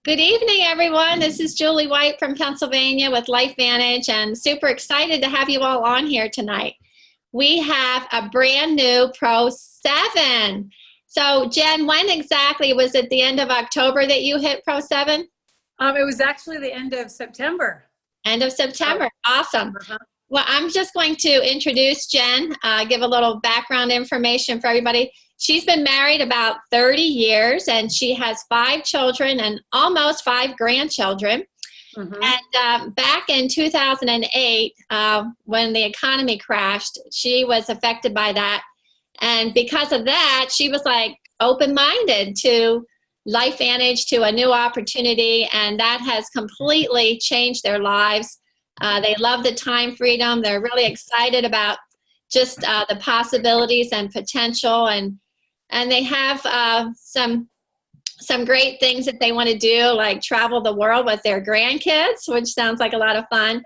Good evening, everyone. This is Julie White from Pennsylvania with LifeVantage, and super excited to have you all on here tonight. We have a brand new Pro 7. So, Jen, when exactly was it the end of October that you hit Pro 7? It was actually the end of September. End of September. Oh. Awesome. Well, I'm just going to introduce Jen, give a little background information for everybody. She's been married about 30 years, and she has 5 children and almost 5 grandchildren. And back in 2008, when the economy crashed, she was affected by that. And because of that, she was like open-minded to LifeVantage, to a new opportunity, and that has completely changed their lives. They love the time freedom. They're really excited about just the possibilities and potential, and they have some great things that they want to do, like travel the world with their grandkids, which sounds like a lot of fun.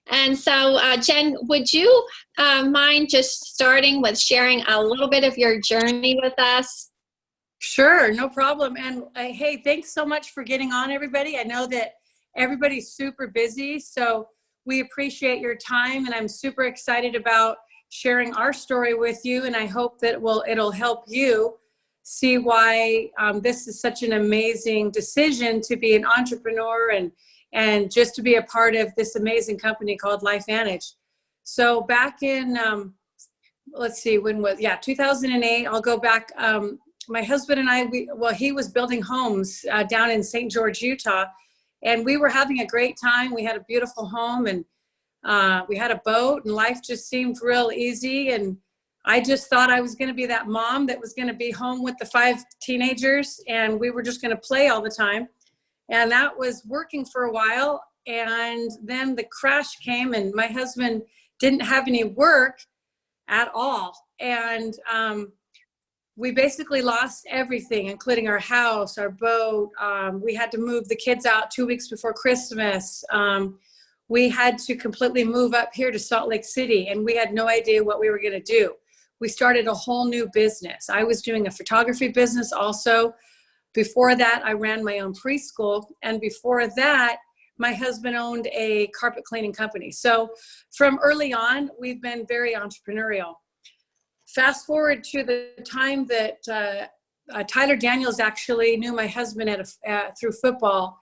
And so, Jen, would you mind just starting with sharing a little bit of your journey with us? Sure, no problem. And hey, thanks so much for getting on, everybody. I know that everybody's super busy, so we appreciate your time, and I'm super excited about sharing our story with you, and I hope that it'll help you see why this is such an amazing decision to be an entrepreneur and just to be a part of this amazing company called LifeVantage. So back in, let's see, 2008, I'll go back. My husband and I, he was building homes down in St. George, Utah, and we were having a great time. We had a beautiful home, and we had a boat, and life just seemed real easy. And I just thought I was going to be that mom that was going to be home with the 5 teenagers, and we were just going to play all the time. And that was working for a while. And then the crash came, and my husband didn't have any work at all. And we basically lost everything, including our house, our boat. We had to move the kids out 2 weeks before Christmas. We had to completely move up here to Salt Lake City, and we had no idea what we were going to do. We started a whole new business. I was doing a photography business also. Before that, I ran my own preschool. And before that, my husband owned a carpet cleaning company. So from early on, we've been very entrepreneurial. Fast forward to the time that Tyler Daniels actually knew my husband through football.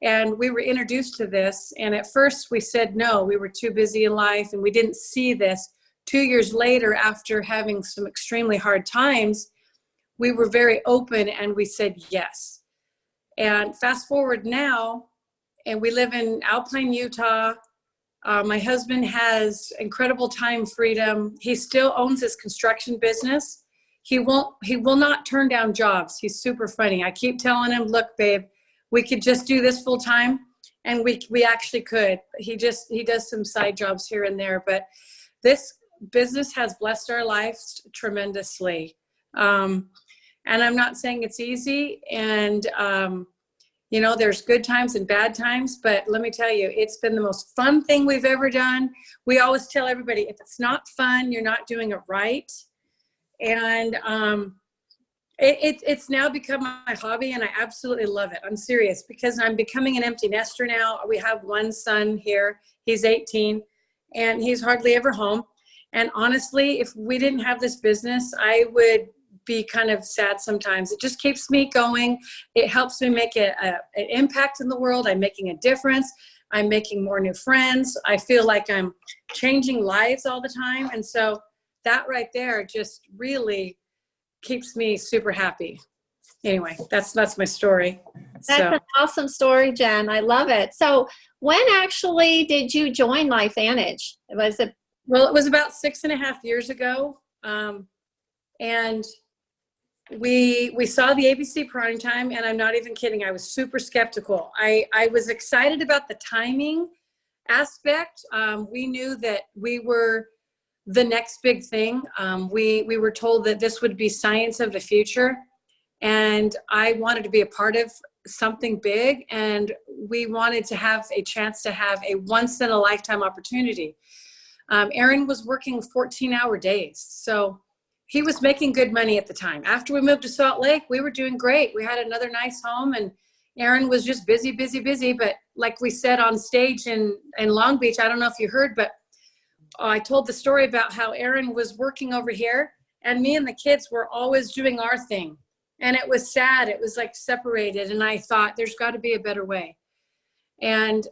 And we were introduced to this. And at first we said no, we were too busy in life and we didn't see this. 2 years later, after having some extremely hard times, we were very open and we said yes. And fast forward now, and we live in Alpine, Utah. My husband has incredible time freedom. He still owns his construction business. He will not turn down jobs. He's super funny. I keep telling him, look, babe, we could just do this full time. And we actually could. He does some side jobs here and there, but this business has blessed our lives tremendously. And I'm not saying it's easy. And, there's good times and bad times, but let me tell you, it's been the most fun thing we've ever done. We always tell everybody, if it's not fun, you're not doing it right. And it's now become my hobby, and I absolutely love it. I'm serious, because I'm becoming an empty nester now. We have one son here. He's 18, and he's hardly ever home. And honestly, if we didn't have this business, I would be kind of sad sometimes. It just keeps me going. It helps me make an impact in the world. I'm making a difference. I'm making more new friends. I feel like I'm changing lives all the time. And so that right there just really keeps me super happy. Anyway, that's my story. That's an awesome story, Jen. I love it. So when actually did you join LifeVantage? Well, it was about 6.5 years ago. And we saw the ABC primetime, and I'm not even kidding. I was super skeptical. I was excited about the timing aspect. We knew that we were the next big thing. We were told that this would be science of the future, and I wanted to be a part of something big, and we wanted to have a chance to have a once-in-a-lifetime opportunity. Aaron was working 14-hour days, so he was making good money at the time. After we moved to Salt Lake, we were doing great. We had another nice home, and Aaron was just busy, busy, busy. But like we said on stage in Long Beach, I don't know if you heard, but I told the story about how Aaron was working over here and me and the kids were always doing our thing. And it was sad. It was like separated. And I thought there's got to be a better way. And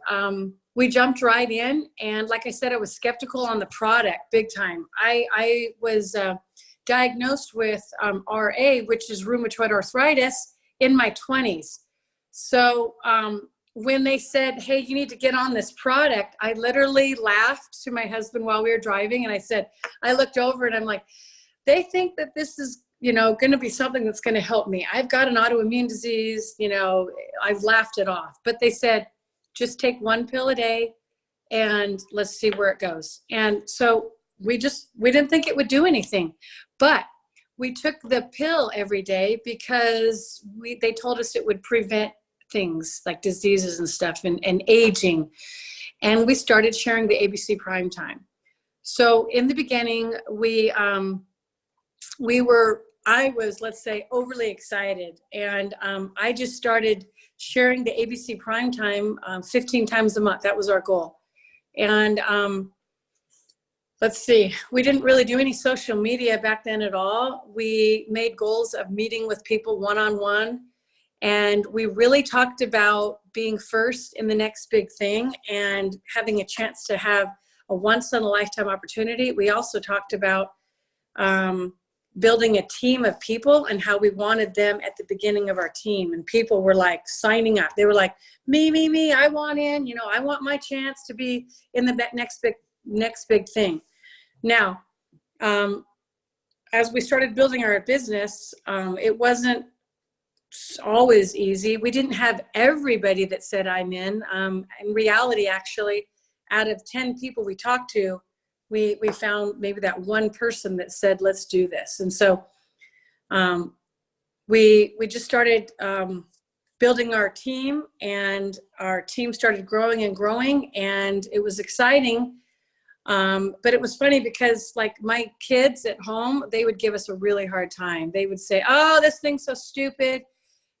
we jumped right in. And like I said, I was skeptical on the product big time. I was diagnosed with RA, which is rheumatoid arthritis, in my 20s. So when they said, hey, you need to get on this product, I literally laughed to my husband while we were driving. And I said, I looked over and I'm like, they think that this is, going to be something that's going to help me. I've got an autoimmune disease, I've laughed it off. But they said, just take one pill a day and let's see where it goes. And so we didn't think it would do anything, but we took the pill every day because they told us it would prevent things like diseases and stuff and aging. And we started sharing the ABC Prime Time. So in the beginning, I was, let's say, overly excited. And I just started sharing the ABC Prime Time 15 times a month. That was our goal. And let's see, we didn't really do any social media back then at all. We made goals of meeting with people one-on-one. And we really talked about being first in the next big thing and having a chance to have a once-in-a-lifetime opportunity. We also talked about building a team of people and how we wanted them at the beginning of our team. And people were like signing up. They were like, me, I want in, I want my chance to be in the next big thing. Now, as we started building our business, it wasn't always easy. We didn't have everybody that said I'm in. In reality, actually, out of 10 people we talked to, we found maybe that one person that said, let's do this. And so we just started building our team, and our team started growing and growing, and it was exciting. But it was funny because like my kids at home, they would give us a really hard time. They would say, oh, this thing's so stupid.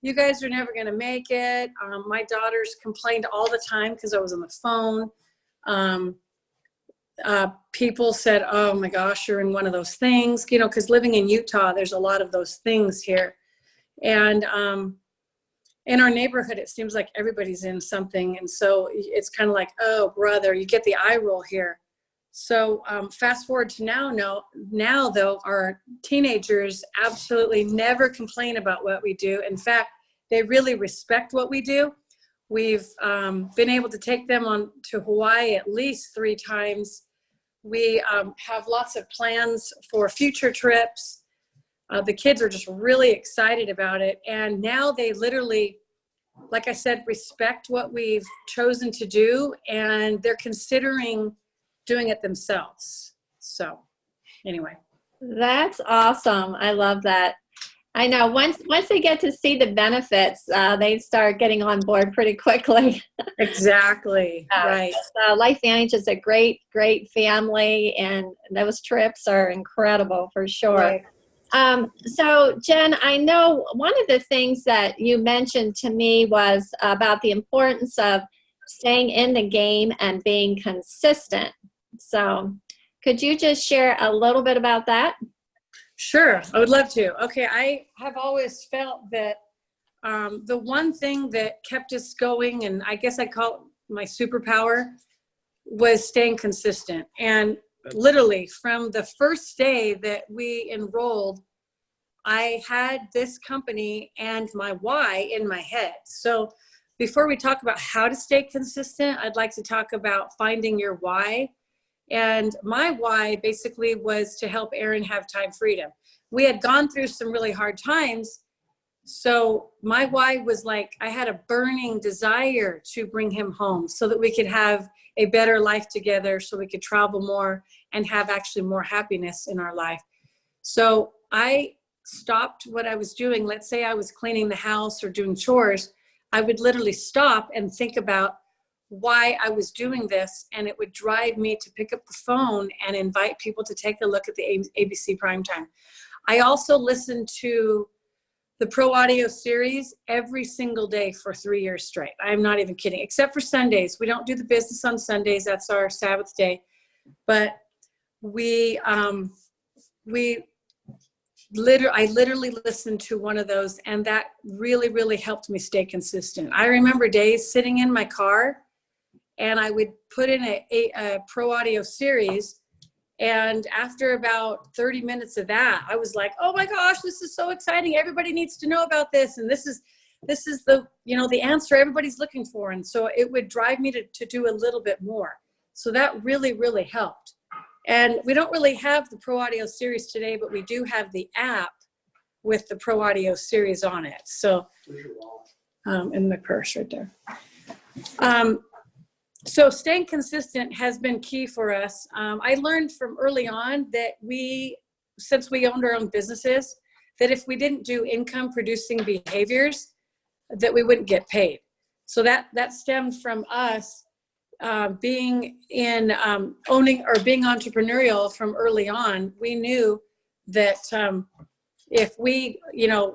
You guys are never going to make it. My daughters complained all the time because I was on the phone. People said, oh my gosh, you're in one of those things, because living in Utah, there's a lot of those things here. And in our neighborhood, it seems like everybody's in something. And so it's kind of like, oh, brother, you get the eye roll here. So fast forward to now though, our teenagers absolutely never complain about what we do. In fact, they really respect what we do. We've been able to take them on to Hawaii at least 3 times. We have lots of plans for future trips. The kids are just really excited about it. And now they literally, like I said, respect what we've chosen to do, and they're considering doing it themselves. So anyway. That's awesome. I love that. I know once they get to see the benefits, they start getting on board pretty quickly. Exactly. Right. LifeVantage is a great family, and those trips are incredible for sure. Right. So Jen, I know one of the things that you mentioned to me was about the importance of staying in the game and being consistent. So could you just share a little bit about that? Sure, I would love to. Okay, I have always felt that the one thing that kept us going, and I guess I call it my superpower, was staying consistent. And literally from the first day that we enrolled, I had this company and my why in my head. So before we talk about how to stay consistent, I'd like to talk about finding your why. And my why basically was to help Aaron have time freedom. We had gone through some really hard times. So my why was like, I had a burning desire to bring him home so that we could have a better life together, so we could travel more and have actually more happiness in our life. So I stopped what I was doing. Let's say I was cleaning the house or doing chores. I would literally stop and think about why I was doing this, and it would drive me to pick up the phone and invite people to take a look at the ABC Primetime. I also listened to the Pro Audio series every single day for 3 years straight. I'm not even kidding, except for Sundays. We don't do the business on Sundays. That's our Sabbath day. But I literally listened to one of those, and that really, really helped me stay consistent. I remember days sitting in my car, and I would put in a Pro Audio series, and after about 30 minutes of that, I was like, oh my gosh, this is so exciting. Everybody needs to know about this. And this is the, the answer everybody's looking for. And so it would drive me to do a little bit more. So that really, really helped. And we don't really have the Pro Audio series today, but we do have the app with the Pro Audio series on it. So in my purse right there. So staying consistent has been key for us. I learned from early on that since we owned our own businesses, that if we didn't do income producing behaviors, that we wouldn't get paid. So that stemmed from us being in owning or being entrepreneurial from early on. We knew that if we,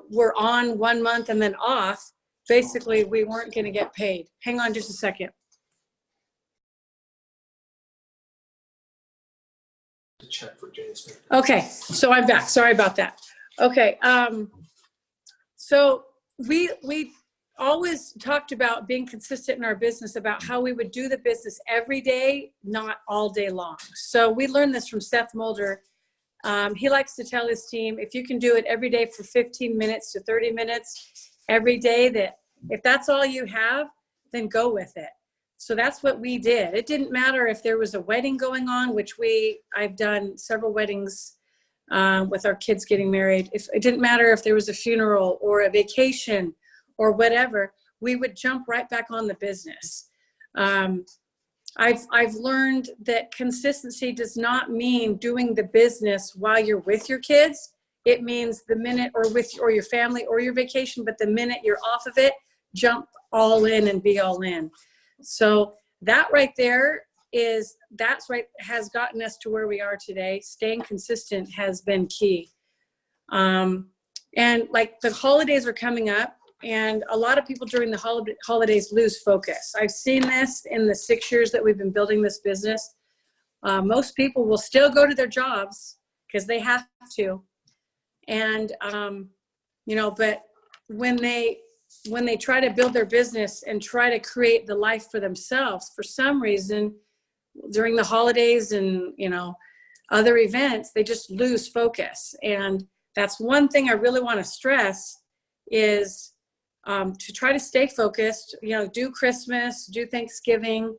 were on 1 month and then off, basically we weren't going to get paid. Hang on just a second. Check for Jane Smith. Okay, so I'm back. Sorry about that. Okay, so we always talked about being consistent in our business, about how we would do the business every day, not all day long. So we learned this from Seth Mulder. He likes to tell his team, if you can do it every day for 15 minutes to 30 minutes every day, that if that's all you have, then go with it. So that's what we did. It didn't matter if there was a wedding going on, which I've done several weddings with our kids getting married. It didn't matter if there was a funeral or a vacation or whatever, we would jump right back on the business. I've learned that consistency does not mean doing the business while you're with your kids. It means the minute or your family or your vacation, but the minute you're off of it, jump all in and be all in. So that right there has gotten us to where we are today. Staying consistent has been key. And like the holidays are coming up, and a lot of people during the holidays lose focus. I've seen this in the 6 years that we've been building this business. Most people will still go to their jobs because they have to. And, but when they try to build their business and try to create the life for themselves, for some reason, during the holidays and, other events, they just lose focus. And that's one thing I really want to stress is to try to stay focused, do Christmas, do Thanksgiving,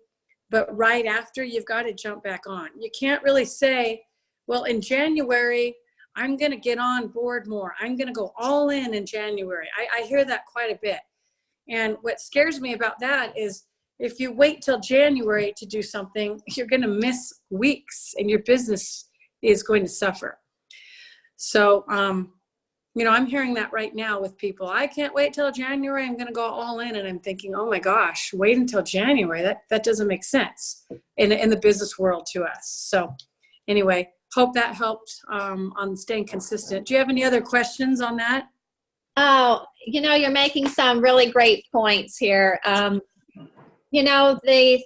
but right after you've got to jump back on. You can't really say, well, in January, I'm going to get on board more. I'm going to go all in January. I hear that quite a bit. And what scares me about that is if you wait till January to do something, you're going to miss weeks and your business is going to suffer. So, I'm hearing that right now with people. I can't wait till January. I'm going to go all in. And I'm thinking, oh my gosh, wait until January. That doesn't make sense in the business world to us. So anyway, hope that helped on staying consistent. Do you have any other questions on that? Oh, you're making some really great points here. The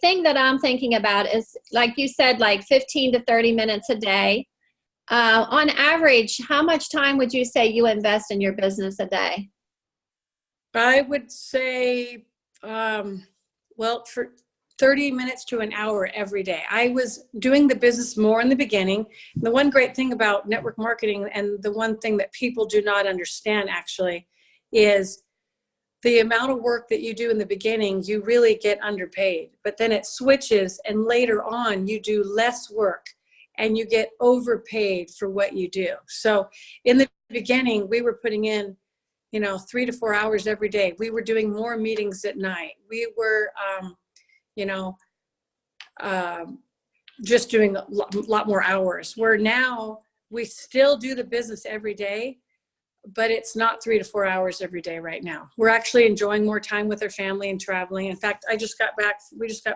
thing that I'm thinking about is, like you said, like 15 to 30 minutes a day. On average, how much time would you say you invest in your business a day? I would say, for 30 minutes to an hour every day. I was doing the business more in the beginning. The one great thing about network marketing, and the one thing that people do not understand actually, is the amount of work that you do in the beginning, you really get underpaid. But then it switches, and later on you do less work and you get overpaid for what you do. So in the beginning, we were putting in 3 to 4 hours every day. We were doing more meetings at night. We were just doing a lot more hours, where now we still do the business every day, but it's not 3 to 4 hours every day right now. We're actually enjoying more time with our family and traveling. In fact, we just got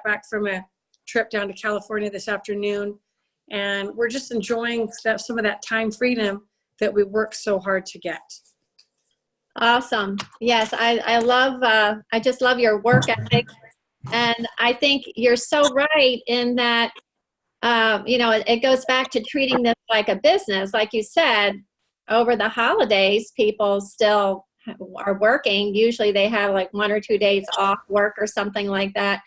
back from a trip down to California this afternoon, and we're just enjoying some of that time freedom that we work so hard to get. Awesome. Yes, I love, I just love your work ethic. And I think you're so right in that, it goes back to treating this like a business. Like you said, over the holidays, people still are working. Usually they have like 1 or 2 days off work or something like that.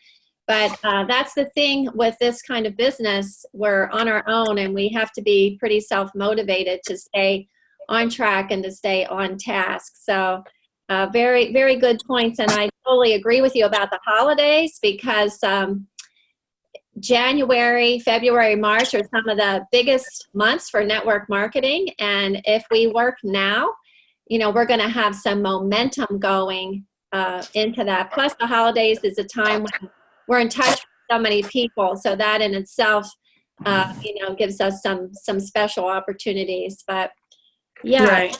But that's the thing with this kind of business. We're on our own and we have to be pretty self-motivated to stay on track and to stay on task. So very, very good points. And I totally agree with you about the holidays because January, February, March are some of the biggest months for network marketing. And if we work now, we're going to have some momentum going into that. Plus the holidays is a time when we're in touch with so many people. So that in itself, gives us some special opportunities. But yeah,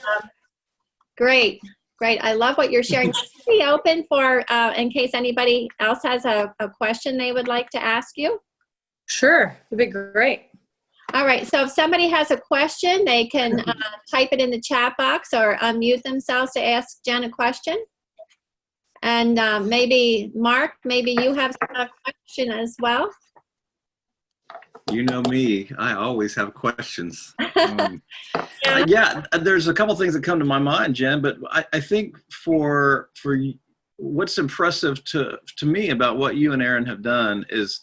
Right. Great. I love what you're sharing. Be open for, in case anybody else has a question they would like to ask you. Sure. It'd be great. All right. So if somebody has a question, they can type it in the chat box or unmute themselves to ask Jen a question. And maybe Mark, maybe you have a question as well. You know me, I always have questions. Yeah, there's a couple things that come to my mind, Jen, but I think for what's impressive to me about what you and Aaron have done is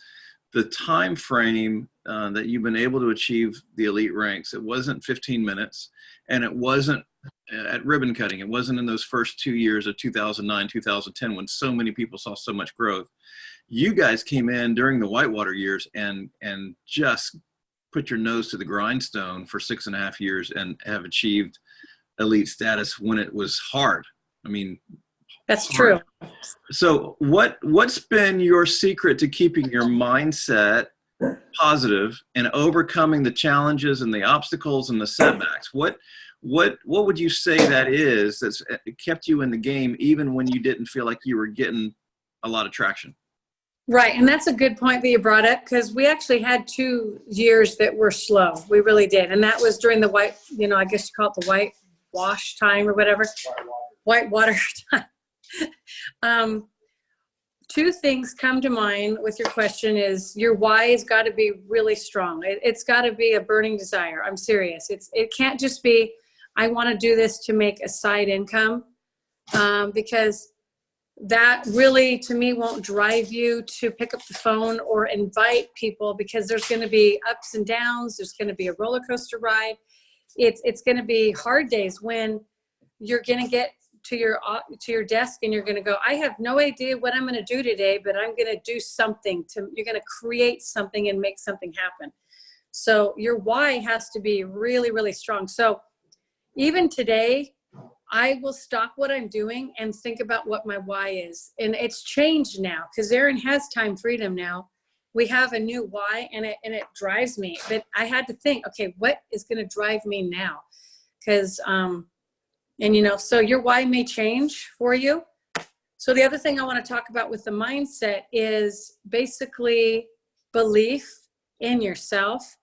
the time frame that you've been able to achieve the elite ranks. It wasn't 15 minutes, and it wasn't at ribbon cutting. It wasn't in those first 2 years of 2009, 2010, when so many people saw so much growth. You guys came in during the Whitewater years and just put your nose to the grindstone for 6.5 years and have achieved elite status when it was hard. I mean, That's true. So what's been your secret to keeping your mindset positive and overcoming the challenges and the obstacles and the setbacks? What would you say that is that's kept you in the game even when you didn't feel like you were getting a lot of traction? Right. And that's a good point that you brought up, because we actually had 2 years that were slow. We really did. And that was during the I guess you call it the whitewash time or whatever. Whitewater time. 2 things come to mind with your question is your why has got to be really strong. It's got to be a burning desire. I'm serious. It can't just be, I want to do this to make a side income, because that really, to me, won't drive you to pick up the phone or invite people, because there's going to be ups and downs. There's going to be a roller coaster ride. It's going to be hard days when you're going to get to your desk and you're going to go, I have no idea what I'm going to do today, but I'm going to do something. You're going to create something and make something happen. So your why has to be really, really strong. So even today, I will stop what I'm doing and think about what my why is. And it's changed now because Aaron has time freedom now. We have a new why, and it drives me. But I had to think, okay, what is going to drive me now? Because, so your why may change for you. So the other thing I want to talk about with the mindset is basically belief in yourself.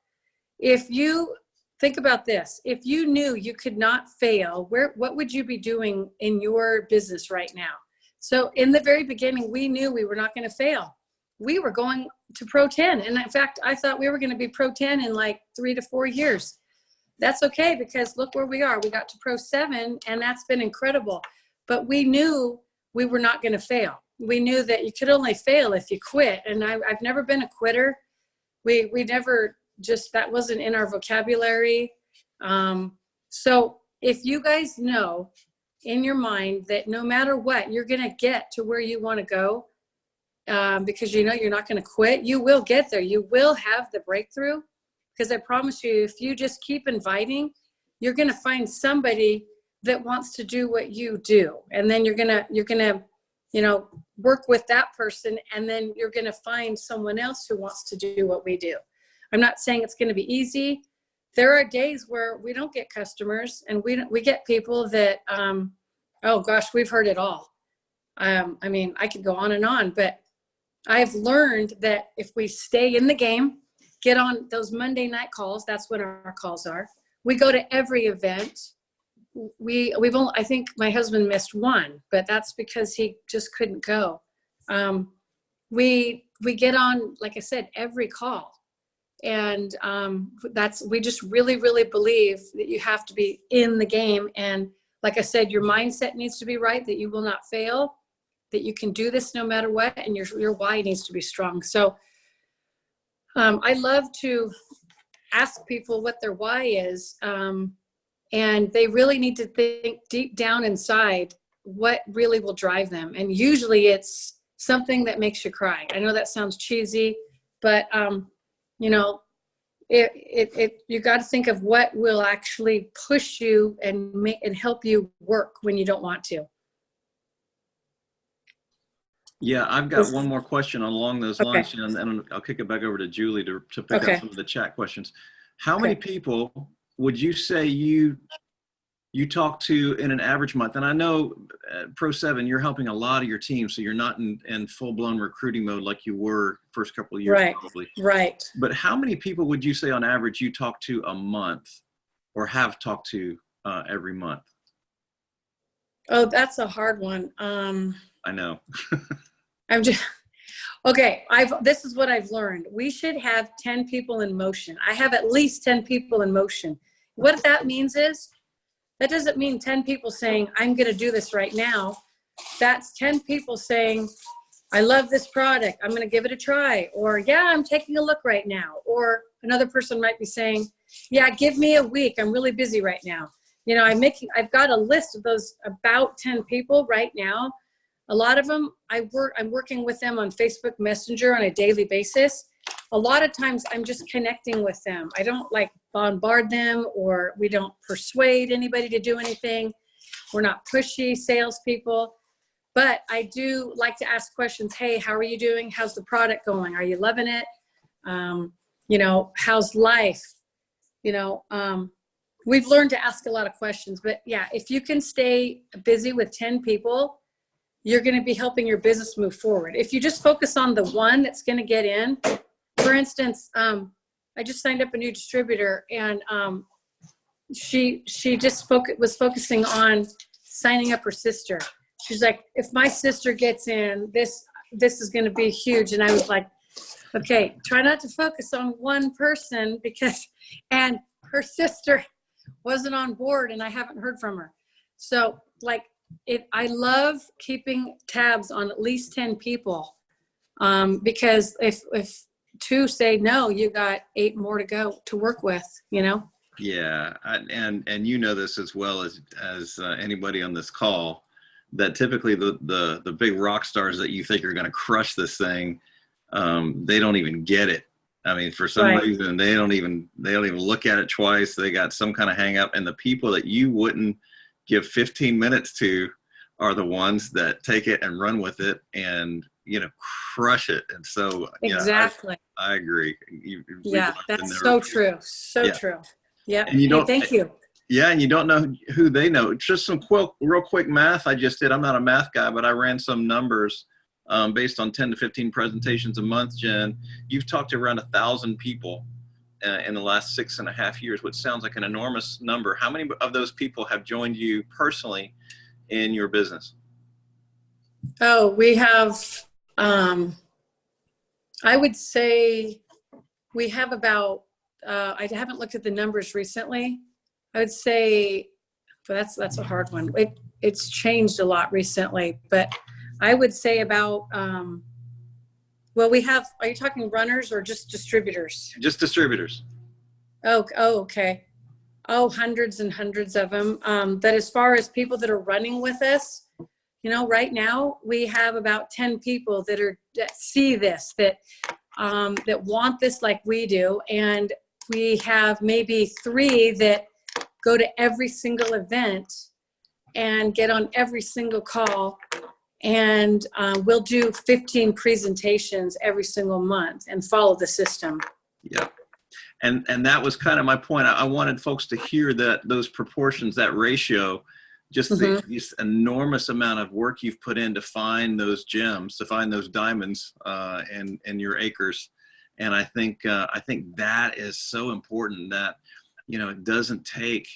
If you think about this, if you knew you could not fail, what would you be doing in your business right now? So in the very beginning, we knew we were not going to fail. We were going to Pro 10. And in fact, I thought we were going to be Pro 10 in like 3 to 4 years. That's okay, because look where we are. We got to Pro 7, and that's been incredible. But we knew we were not going to fail. We knew that you could only fail if you quit. And I've never been a quitter. We never that wasn't in our vocabulary. So if you guys know in your mind that no matter what, you're going to get to where you want to go, because you're not going to quit, you will get there. You will have the breakthrough, because I promise you, if you just keep inviting, you're going to find somebody that wants to do what you do. And then you're going to work with that person, and then you're going to find someone else who wants to do what we do. I'm not saying it's going to be easy. There are days where we don't get customers, and we get people that, oh gosh, we've heard it all. I could go on and on, but I've learned that if we stay in the game, get on those Monday night calls, that's what our calls are. We go to every event. I think my husband missed one, but that's because he just couldn't go. We get on, like I said, every call. And we just really, really believe that you have to be in the game. And like I said, your mindset needs to be right, that you will not fail, that you can do this no matter what, and your why needs to be strong. So I love to ask people what their why is, and they really need to think deep down inside what really will drive them. And usually it's something that makes you cry. I know that sounds cheesy, but you know, you got to think of what will actually push you and help you work when you don't want to. Yeah, I've got one more question along those lines, and then I'll kick it back over to Julie to pick up some of the chat questions. How many people would you say you talk to in an average month? And I know at Pro7, you're helping a lot of your team, so you're not in full-blown recruiting mode like you were first couple of years, probably. Right. But how many people would you say on average you talk to a month or have talked to every month? Oh, that's a hard one. I know. This is what I've learned. We should have 10 people in motion. I have at least 10 people in motion. What that means is, that doesn't mean 10 people saying, I'm going to do this right now. That's 10 people saying, I love this product, I'm going to give it a try. Or, yeah, I'm taking a look right now. Or another person might be saying, yeah, give me a week, I'm really busy right now. You know, I've got a list of those about 10 people right now. A lot of them, I'm working with them on Facebook Messenger on a daily basis. A lot of times I'm just connecting with them. I don't like bombard them, or we don't persuade anybody to do anything. We're not pushy salespeople, but I do like to ask questions. Hey, how are you doing? How's the product going? Are you loving it? You know, how's life? You know, we've learned to ask a lot of questions, but yeah, if you can stay busy with 10 people, you're going to be helping your business move forward. If you just focus on the one that's going to get in, for instance, I just signed up a new distributor, and she just was focusing on signing up her sister. She's like, if my sister gets in, this is going to be huge. And I was like, okay, try not to focus on one person, and her sister wasn't on board and I haven't heard from her. So like, I love keeping tabs on at least 10 people, because if 2 say no, you got 8 more to go to work with, you know? Yeah, and you know this as well as anybody on this call, that typically the big rock stars that you think are going to crush this thing, they don't even get it. I mean, for some reason, they don't even look at it twice. They got some kind of hang up, and the people that you wouldn't give 15 minutes to are the ones that take it and run with it and, you know, crush it. And so, exactly. I agree. That's so true. So true. Yeah. And you don't, thank you. Yeah. And you don't know who they know. Just some real quick math I just did. I'm not a math guy, but I ran some numbers based on 10 to 15 presentations a month, Jen. You've talked to around 1,000 people in the last 6.5 years, which sounds like an enormous number. How many of those people have joined you personally in your business? Oh, we have, I would say we have about, I haven't looked at the numbers recently. I would say, but that's a hard one. It's changed a lot recently, but I would say about, well, we have, are you talking runners or just distributors? Just distributors. Oh, okay. Oh, hundreds and hundreds of them. That as far as people that are running with us, you know, right now we have about 10 people that see this, that want this like we do. And we have maybe 3 that go to every single event and get on every single call. And we'll do 15 presentations every single month and follow the system. Yeah. And that was kind of my point. I wanted folks to hear that those proportions, that ratio, just this enormous amount of work you've put in to find those gems, to find those diamonds in your acres. And I think that is so important, that, you know, it doesn't take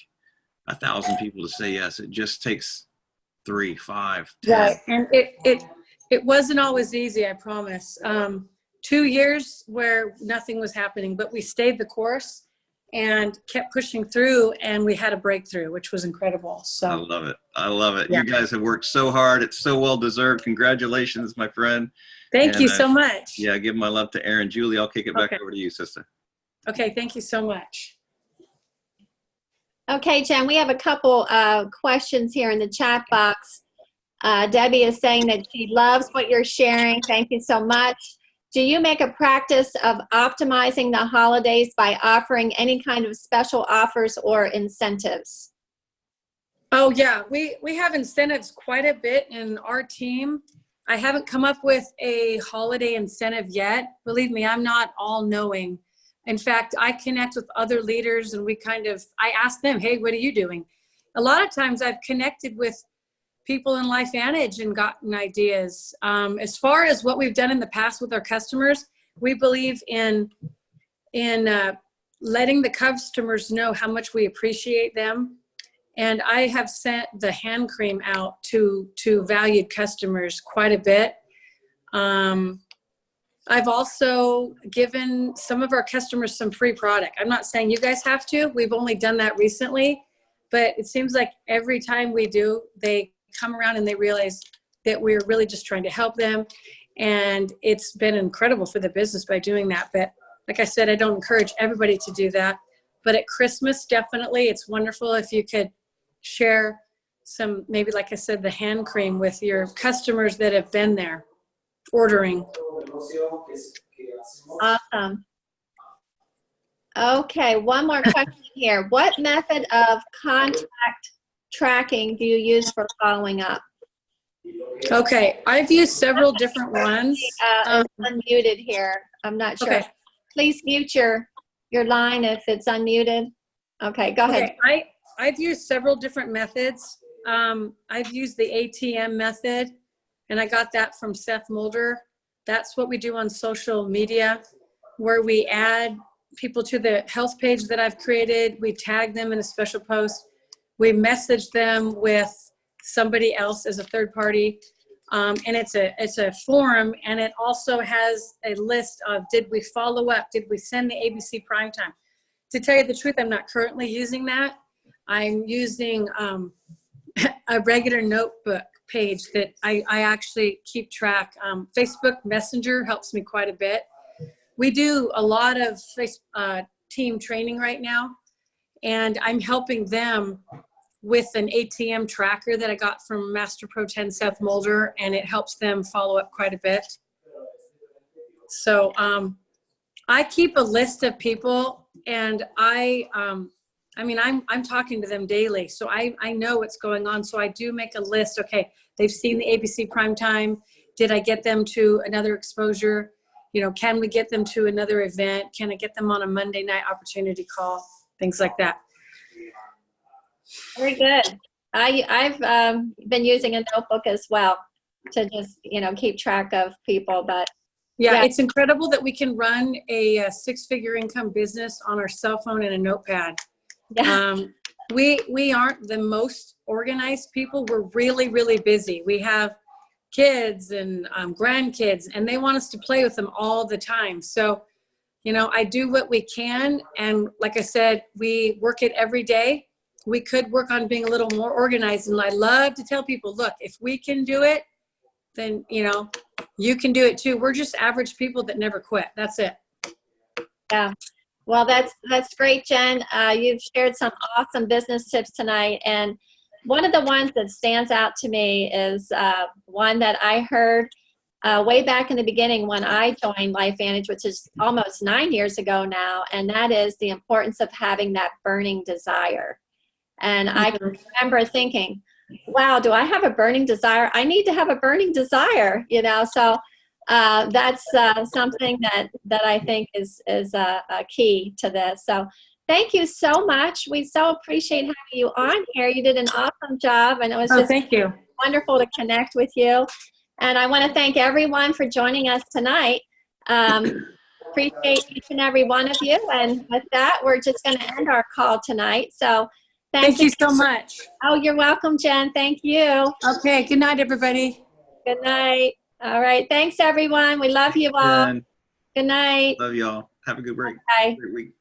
1,000 people to say yes. It just takes 3, 5, 10. Right. And it wasn't always easy, I promise. 2 years where nothing was happening, but we stayed the course and kept pushing through, and we had a breakthrough, which was incredible. I So love it. I love it. Yeah. You guys have worked so hard. It's so well deserved. Congratulations, my friend. thank you And, so much. Yeah, give my love to Erin. Julie, I'll kick it back Okay. over to you, sister. Okay. Thank you so much. Okay, Jen, we have a couple questions here in the chat box. Debbie is saying that she loves what you're sharing. Thank you so much. Do you make a practice of optimizing the holidays by offering any kind of special offers or incentives? Oh yeah, we have incentives quite a bit in our team. I haven't come up with a holiday incentive yet. Believe me, I'm not all knowing. In fact, I connect with other leaders and I ask them, hey, what are you doing? A lot of times I've connected with people in LifeVantage and gotten ideas. As far as what we've done in the past with our customers, we believe in letting the customers know how much we appreciate them. And I have sent the hand cream out to valued customers quite a bit. I've also given some of our customers some free product. I'm not saying you guys have to. We've only done that recently, but it seems like every time we do, they come around and they realize that we're really just trying to help them. And it's been incredible for the business by doing that. But like I said, I don't encourage everybody to do that. But at Christmas, definitely, it's wonderful if you could share some, maybe like I said, the hand cream with your customers that have been there ordering. Awesome. Okay, one more question here. What method of contact tracking do you use for following up? Okay, I've used several different ones. It's unmuted here. I'm not sure. Okay. Please mute your line if it's unmuted. Okay, go ahead. Okay, I've used several different methods. I've used the ATM method, and I got that from Seth Mulder. That's what we do on social media, where we add people to the health page that I've created. We tag them in a special post. We message them with somebody else as a third party. And it's a forum, and it also has a list of, did we follow up? Did we send the ABC primetime? To tell you the truth, I'm not currently using that. I'm using a regular notebook page that I actually keep track. Facebook Messenger helps me quite a bit. We do a lot of team training right now, and I'm helping them with an ATM tracker that I got from Master Pro 10 Seth Mulder, and it helps them follow up quite a bit. So I keep a list of people, and I'm talking to them daily, so I know what's going on. So I do make a list. Okay, they've seen the ABC primetime. Did I get them to another exposure? You know, can we get them to another event? Can I get them on a Monday night opportunity call? Things like that. Very good. I've been using a notebook as well to just, keep track of people, but yeah, it's incredible that we can run a six-figure income business on our cell phone and a notepad. yeah. We aren't the most organized people. We're really, really busy. We have kids and grandkids, and they want us to play with them all the time. So, I do what we can. And like I said, we work it every day. We could work on being a little more organized. And I love to tell people, look, if we can do it, then, you can do it too. We're just average people that never quit. That's it. Yeah. Well, that's great, Jen. You've shared some awesome business tips tonight. And one of the ones that stands out to me is one that I heard way back in the beginning when I joined LifeVantage, which is almost 9 years ago now. And that is the importance of having that burning desire. And I can remember thinking, wow, do I have a burning desire? I need to have a burning desire, So that's something that I think is a key to this. So thank you so much. We so appreciate having you on here. You did an awesome job, and it was just thank you. Wonderful to connect with you. And I want to thank everyone for joining us tonight. Appreciate each and every one of you. And with that, we're just going to end our call tonight. So Thank you so much. Oh, you're welcome, Jen. Thank you. Okay, good night, everybody. Good night. All right. Thanks, everyone. We love you all. Jen, Good night. love y'all. Have a good break. Bye. Great week.